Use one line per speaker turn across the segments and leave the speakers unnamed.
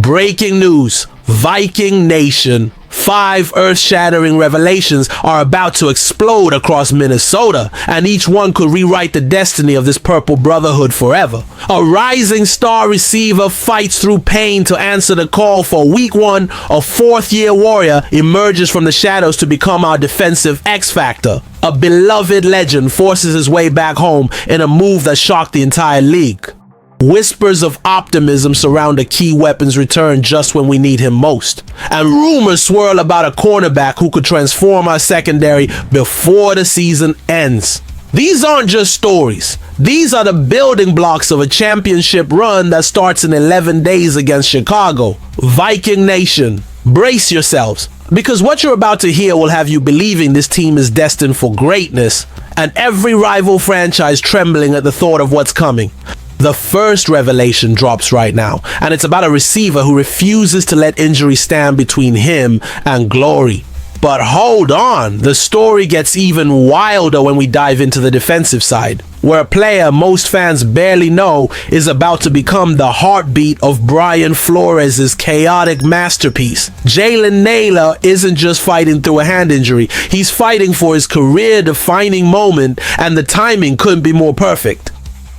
Breaking news, Viking Nation. 5 earth-shattering revelations are about to explode across Minnesota, and each one could rewrite the destiny of this purple brotherhood forever. A rising star receiver fights through pain to answer the call for week 1. A 4th-year warrior emerges from the shadows to become our defensive X-Factor. A beloved legend forces his way back home in a move that shocked the entire league. Whispers of optimism surround a key weapon's return just when we need him most. And rumors swirl about a cornerback who could transform our secondary before the season ends. These aren't just stories. These are the building blocks of a championship run that starts in 11 days against Chicago. Viking Nation, brace yourselves, because what you're about to hear will have you believing this team is destined for greatness, and every rival franchise trembling at the thought of what's coming. The first revelation drops right now, and it's about a receiver who refuses to let injury stand between him and glory. But hold on, the story gets even wilder when we dive into the defensive side, where a player most fans barely know is about to become the heartbeat of Brian Flores' chaotic masterpiece. Jaylen Naylor isn't just fighting through a hand injury, he's fighting for his career-defining moment, and the timing couldn't be more perfect.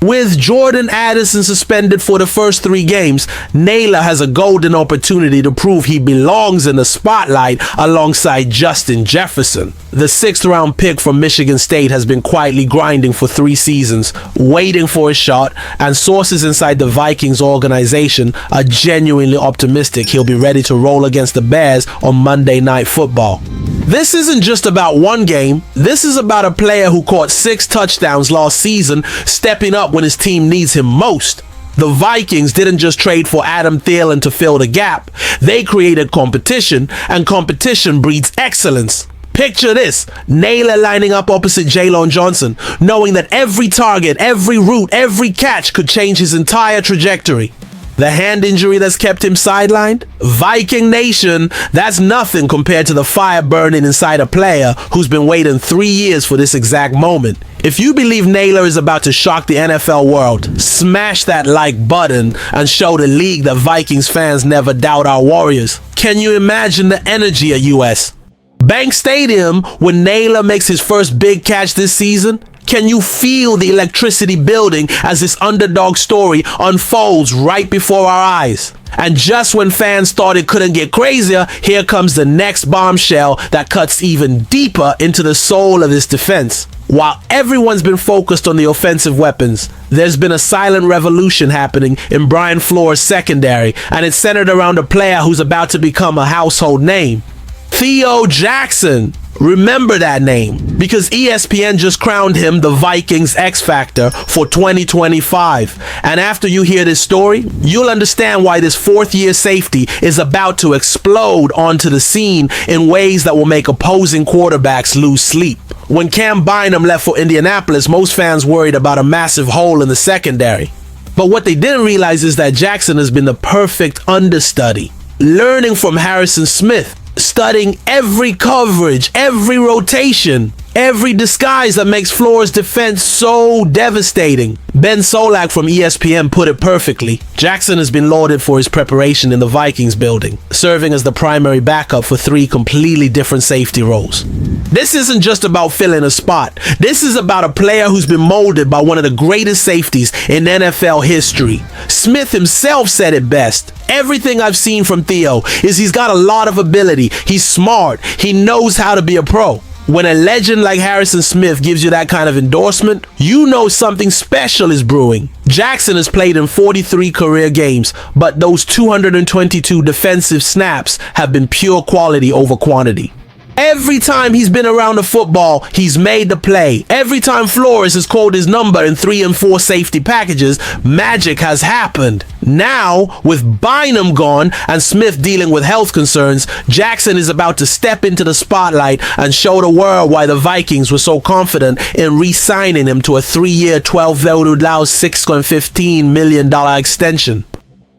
With Jordan Addison suspended for the first 3 games, Naylor has a golden opportunity to prove he belongs in the spotlight alongside Justin Jefferson. The 6th-round pick from Michigan State has been quietly grinding for 3 seasons, waiting for a shot, and sources inside the Vikings organization are genuinely optimistic he'll be ready to roll against the Bears on Monday Night Football. This isn't just about one game. This is about a player who caught 6 touchdowns last season, stepping up when his team needs him most. The Vikings didn't just trade for Adam Thielen to fill the gap. They created competition, and competition breeds excellence. Picture this, Naylor lining up opposite Jalen Johnson, knowing that every target, every route, every catch could change his entire trajectory. The hand injury that's kept him sidelined? Viking Nation, that's nothing compared to the fire burning inside a player who's been waiting 3 years for this exact moment. If you believe Naylor is about to shock the NFL world, smash that like button and show the league that Vikings fans never doubt our Warriors. Can you imagine the energy at US Bank Stadium when Naylor makes his first big catch this season? Can you feel the electricity building as this underdog story unfolds right before our eyes? And just when fans thought it couldn't get crazier, here comes the next bombshell that cuts even deeper into the soul of this defense. While everyone's been focused on the offensive weapons, there's been a silent revolution happening in Brian Flores' secondary, and it's centered around a player who's about to become a household name. Theo Jackson. Remember that name, because ESPN just crowned him the Vikings X-Factor for 2025. And after you hear this story, you'll understand why this 4th-year safety is about to explode onto the scene in ways that will make opposing quarterbacks lose sleep. When Cam Bynum left for Indianapolis, most fans worried about a massive hole in the secondary. But what they didn't realize is that Jackson has been the perfect understudy, learning from Harrison Smith, studying every coverage, every rotation, every disguise that makes Flores' defense so devastating. Ben Solak from ESPN put it perfectly. Jackson has been lauded for his preparation in the Vikings building, serving as the primary backup for 3 completely different safety roles. This isn't just about filling a spot. This is about a player who's been molded by one of the greatest safeties in NFL history. Smith himself said it best. Everything I've seen from Theo is he's got a lot of ability. He's smart. He knows how to be a pro. When a legend like Harrison Smith gives you that kind of endorsement, you know something special is brewing. Jackson has played in 43 career games, but those 222 defensive snaps have been pure quality over quantity. Every time he's been around the football, he's made the play. Every time Flores has called his number in 3 and 4 safety packages, magic has happened. Now, with Bynum gone and Smith dealing with health concerns, Jackson is about to step into the spotlight and show the world why the Vikings were so confident in re-signing him to a 3-year, $615 million extension.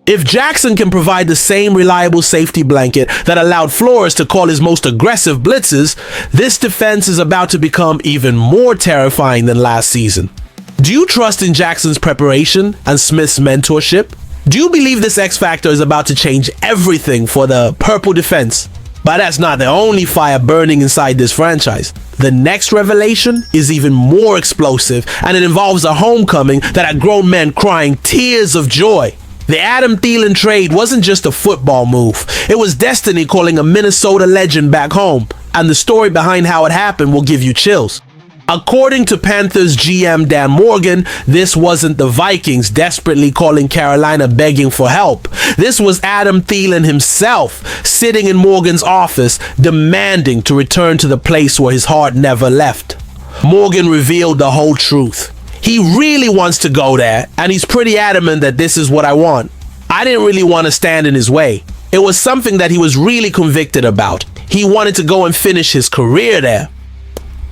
If Jackson can provide the same reliable safety blanket that allowed Flores to call his most aggressive blitzes, this defense is about to become even more terrifying than last season. Do you trust in Jackson's preparation and Smith's mentorship? Do you believe this X Factor is about to change everything for the purple defense? But that's not the only fire burning inside this franchise. The next revelation is even more explosive, and it involves a homecoming that had grown men crying tears of joy. The Adam Thielen trade wasn't just a football move. It was destiny calling a Minnesota legend back home, and the story behind how it happened will give you chills. According to Panthers GM Dan Morgan, this wasn't the Vikings desperately calling Carolina begging for help. This was Adam Thielen himself sitting in Morgan's office demanding to return to the place where his heart never left. Morgan revealed the whole truth. He really wants to go there, and he's pretty adamant that this is what I want. I didn't really want to stand in his way. It was something that he was really convicted about. He wanted to go and finish his career there.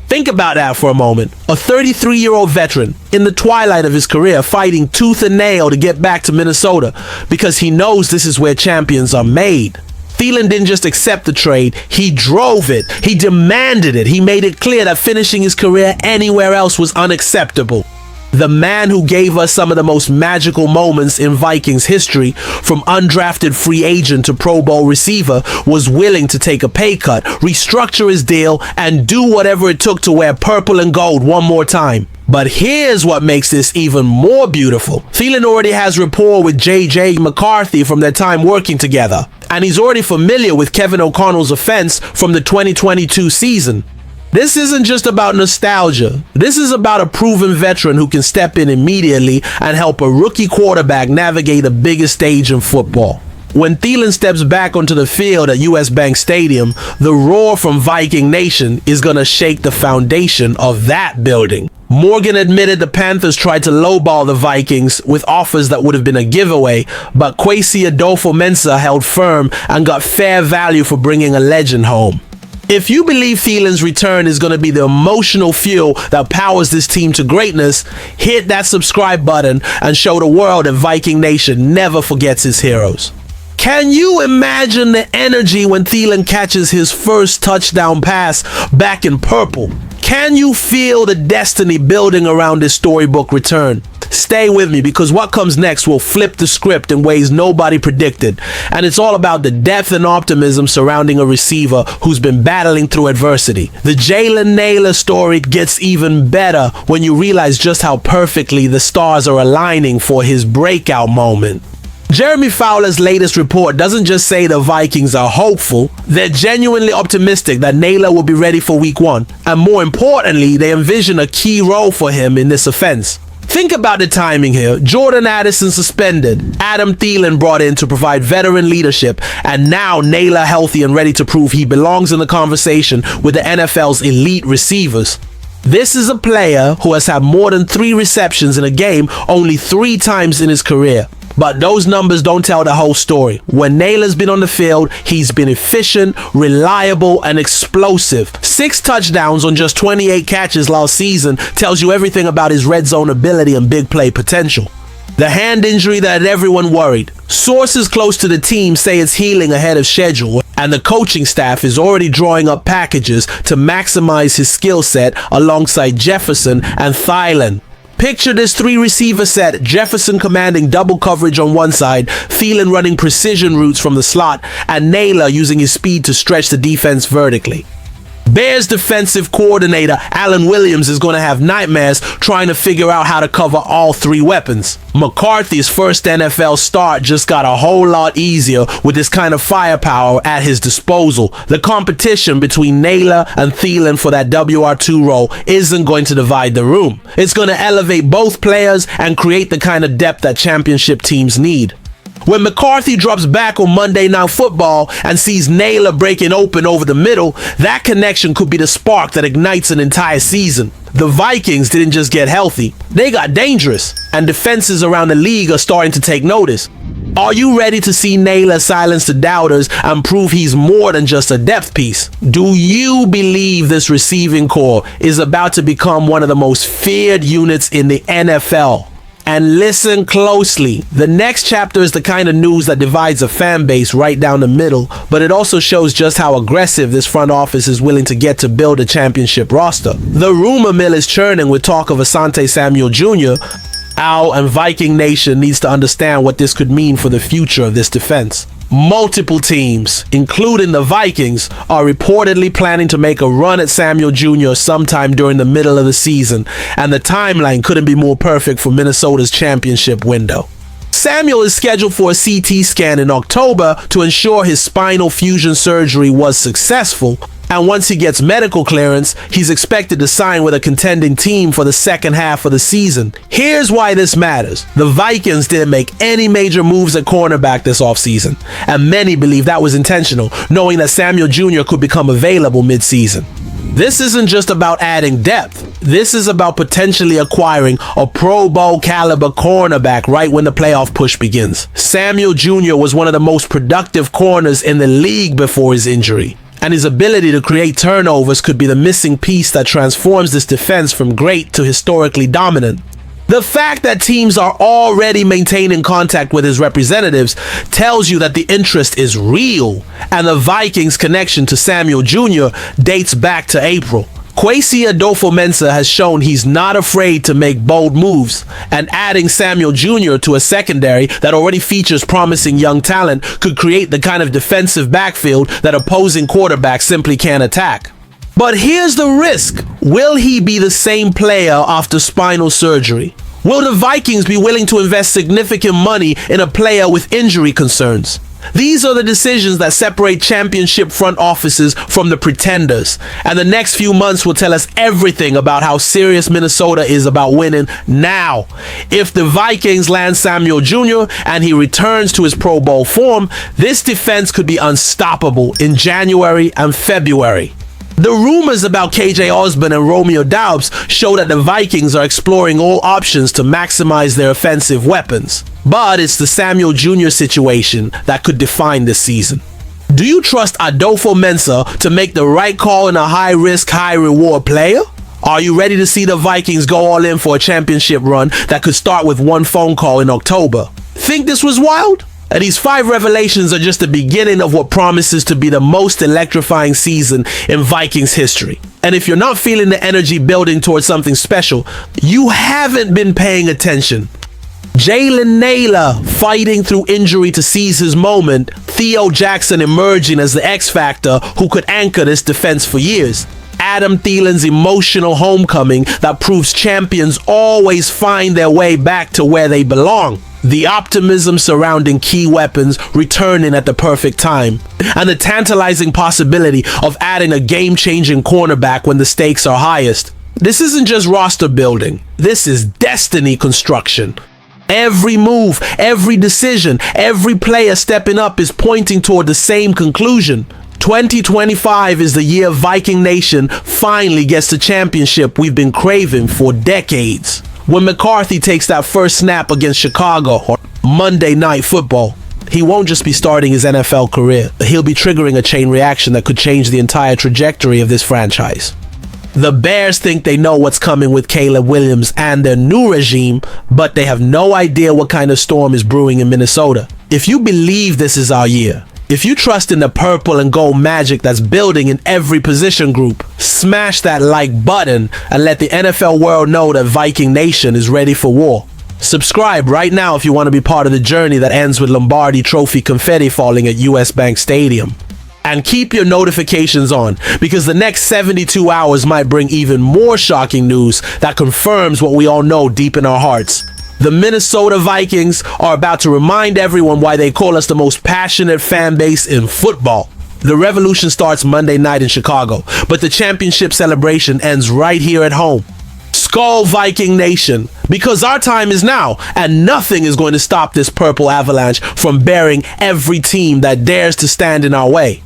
Think about that for a moment. A 33-year-old veteran in the twilight of his career fighting tooth and nail to get back to Minnesota because he knows this is where champions are made. Thielen didn't just accept the trade, he drove it. He demanded it. He made it clear that finishing his career anywhere else was unacceptable. The man who gave us some of the most magical moments in Vikings history, from undrafted free agent to Pro Bowl receiver, was willing to take a pay cut, restructure his deal, and do whatever it took to wear purple and gold one more time. But here's what makes this even more beautiful. Thielen already has rapport with J.J. McCarthy from their time working together, and he's already familiar with Kevin O'Connell's offense from the 2022 season. This isn't just about nostalgia. This is about a proven veteran who can step in immediately and help a rookie quarterback navigate the biggest stage in football. When Thielen steps back onto the field at US Bank Stadium, the roar from Viking Nation is going to shake the foundation of that building. Morgan admitted the Panthers tried to lowball the Vikings with offers that would have been a giveaway, but Kwesi Adolfo-Mensah held firm and got fair value for bringing a legend home. If you believe Thielen's return is going to be the emotional fuel that powers this team to greatness, hit that subscribe button and show the world that Viking Nation never forgets its heroes. Can you imagine the energy when Thielen catches his first touchdown pass back in purple? Can you feel the destiny building around this storybook return? Stay with me, because what comes next will flip the script in ways nobody predicted. And it's all about the depth and optimism surrounding a receiver who's been battling through adversity. The Jaylen Naylor story gets even better when you realize just how perfectly the stars are aligning for his breakout moment. Jeremy Fowler's latest report doesn't just say the Vikings are hopeful, they're genuinely optimistic that Naylor will be ready for week 1. And more importantly, they envision a key role for him in this offense. Think about the timing here. Jordan Addison suspended, Adam Thielen brought in to provide veteran leadership, and now Naylor healthy and ready to prove he belongs in the conversation with the NFL's elite receivers. This is a player who has had more than 3 receptions in a game only 3 times in his career. But those numbers don't tell the whole story. When Naylor's been on the field, he's been efficient, reliable, and explosive. 6 touchdowns on just 28 catches last season tells you everything about his red zone ability and big play potential. The hand injury that had everyone worried. Sources close to the team say it's healing ahead of schedule, and the coaching staff is already drawing up packages to maximize his skill set alongside Jefferson and Thielen. Picture this 3-receiver set, Jefferson commanding double coverage on one side, Thielen running precision routes from the slot, and Naylor using his speed to stretch the defense vertically. Bears defensive coordinator Alan Williams is going to have nightmares trying to figure out how to cover all 3 weapons. McCarthy's first NFL start just got a whole lot easier with this kind of firepower at his disposal. The competition between Naylor and Thielen for that WR2 role isn't going to divide the room. It's going to elevate both players and create the kind of depth that championship teams need. When McCarthy drops back on Monday Night Football and sees Naylor breaking open over the middle, that connection could be the spark that ignites an entire season. The Vikings didn't just get healthy, they got dangerous, and defenses around the league are starting to take notice. Are you ready to see Naylor silence the doubters and prove he's more than just a depth piece? Do you believe this receiving core is about to become one of the most feared units in the NFL? And listen closely, the next chapter is the kind of news that divides a fan base right down the middle, but it also shows just how aggressive this front office is willing to get to build a championship roster. The rumor mill is churning with talk of Asante Samuel Jr., Al and Viking Nation needs to understand what this could mean for the future of this defense. Multiple teams, including the Vikings, are reportedly planning to make a run at Samuel Jr. sometime during the middle of the season, and the timeline couldn't be more perfect for Minnesota's championship window. Samuel is scheduled for a CT scan in October to ensure his spinal fusion surgery was successful, and once he gets medical clearance, he's expected to sign with a contending team for the second half of the season. Here's why this matters. The Vikings didn't make any major moves at cornerback this offseason, and many believe that was intentional, knowing that Samuel Jr. could become available mid-season. This isn't just about adding depth. This is about potentially acquiring a Pro Bowl caliber cornerback right when the playoff push begins. Samuel Jr. was one of the most productive corners in the league before his injury, and his ability to create turnovers could be the missing piece that transforms this defense from great to historically dominant. The fact that teams are already maintaining contact with his representatives tells you that the interest is real, and the Vikings' connection to Samuel Jr. dates back to April. Kwesi Adofo-Mensah has shown he's not afraid to make bold moves, and adding Samuel Jr. to a secondary that already features promising young talent could create the kind of defensive backfield that opposing quarterbacks simply can't attack. But here's the risk. Will he be the same player after spinal surgery? Will the Vikings be willing to invest significant money in a player with injury concerns? These are the decisions that separate championship front offices from the pretenders, and the next few months will tell us everything about how serious Minnesota is about winning now. If the Vikings land Samuel Jr. and he returns to his Pro Bowl form, this defense could be unstoppable in January and February. The rumors about KJ Osborne and Romeo Doubs show that the Vikings are exploring all options to maximize their offensive weapons. But it's the Samuel Jr. situation that could define this season. Do you trust Adofo-Mensah to make the right call in a high-risk, high-reward player? Are you ready to see the Vikings go all in for a championship run that could start with one phone call in October? Think this was wild? And these 5 revelations are just the beginning of what promises to be the most electrifying season in Vikings history. And if you're not feeling the energy building towards something special, you haven't been paying attention. Jaylen Naylor fighting through injury to seize his moment, Theo Jackson emerging as the X Factor who could anchor this defense for years. Adam Thielen's emotional homecoming that proves champions always find their way back to where they belong. The optimism surrounding key weapons returning at the perfect time, and the tantalizing possibility of adding a game-changing cornerback when the stakes are highest. This isn't just roster building, this is destiny construction. Every move, every decision, every player stepping up is pointing toward the same conclusion. 2025 is the year Viking Nation finally gets the championship we've been craving for decades. When McCarthy takes that first snap against Chicago or Monday Night Football, he won't just be starting his NFL career. He'll be triggering a chain reaction that could change the entire trajectory of this franchise. The Bears think they know what's coming with Caleb Williams and their new regime, but they have no idea what kind of storm is brewing in Minnesota. If you believe this is our year, if you trust in the purple and gold magic that's building in every position group, smash that like button and let the NFL world know that Viking Nation is ready for war. Subscribe right now if you want to be part of the journey that ends with Lombardi Trophy confetti falling at US Bank Stadium. And keep your notifications on, because the next 72 hours might bring even more shocking news that confirms what we all know deep in our hearts. The Minnesota Vikings are about to remind everyone why they call us the most passionate fan base in football. The revolution starts Monday night in Chicago, but the championship celebration ends right here at home. Skol Viking Nation, because our time is now, and nothing is going to stop this purple avalanche from burying every team that dares to stand in our way.